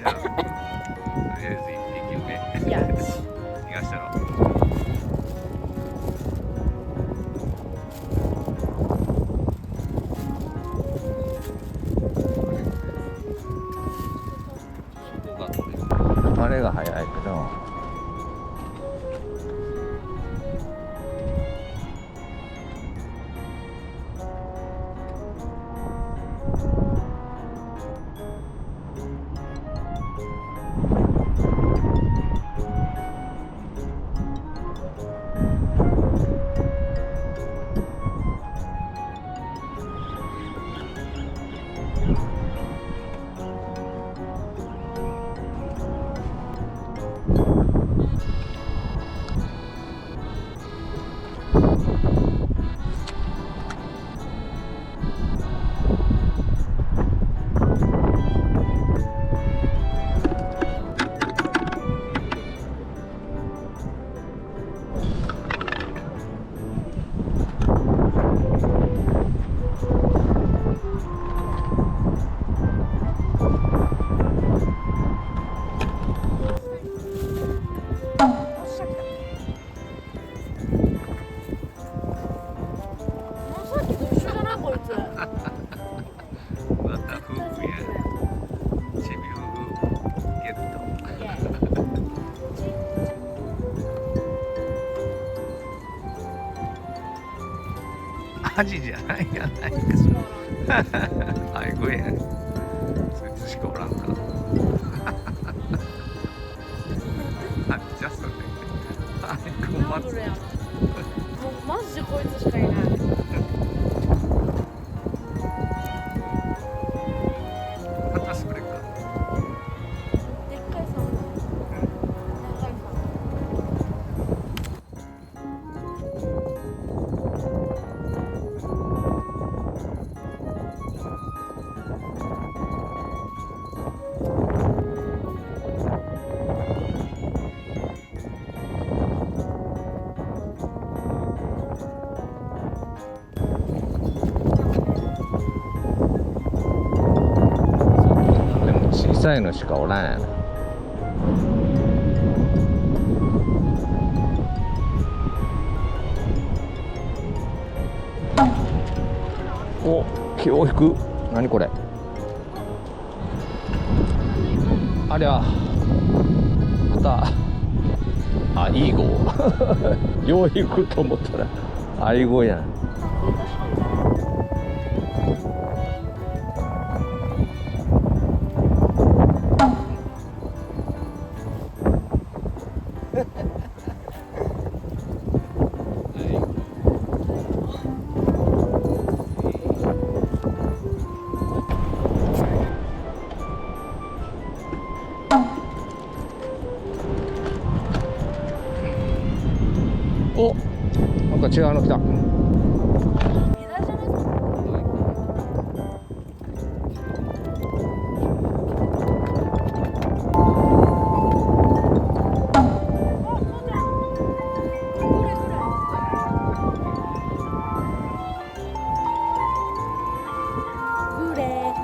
じゃあとりあえず1匹目 Yes. 逃がしたろ。あれが早いけど。またフグや。チビフグゲット。アジじゃないやないか。アイゴや。そいつしかおらんか。なんじゃそれ。アイゴマツ。もうマジでこいつしかいない。ハタスプレか。でっかいサンマ。長いサンマ。でも小さいのしかおらんやな。お、教育。何これ。ありゃ。また。あ、イーゴ。よう行くと思ったら。アイゴやん。お、なんか違うの来た。グレー。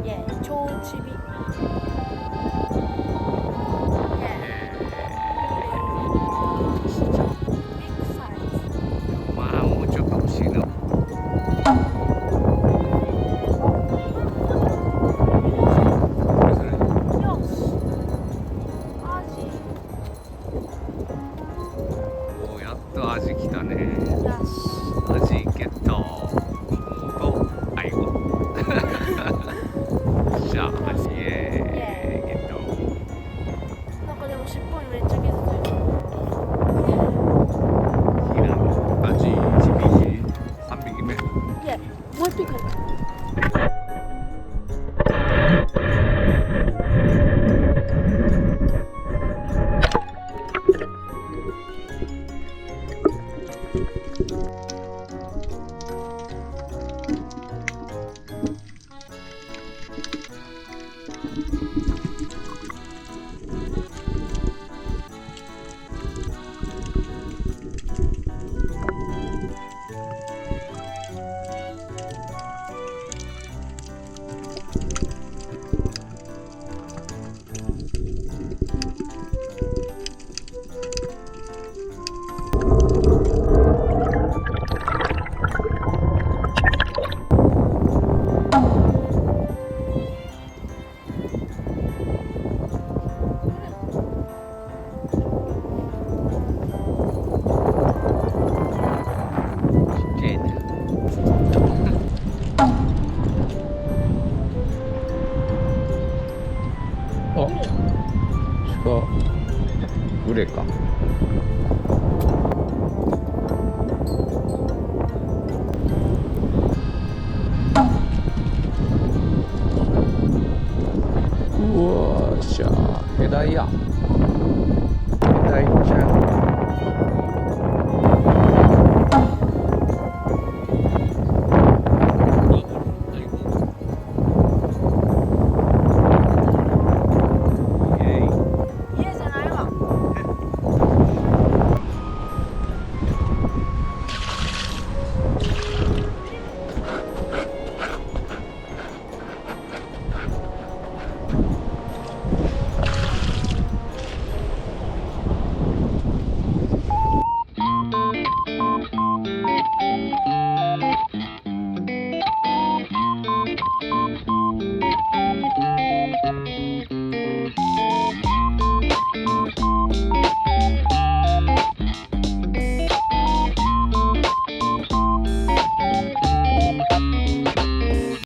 イェー、超チビ。まあもうちょっと欲しいな。おやっとアジ来たね。アジゲット。とアイゴ。じゃあアジゲット。なんかでも尻尾にめっちゃ傷ついてる。ヒラのアジ1匹3匹目。いや、もう一匹。ぐれか。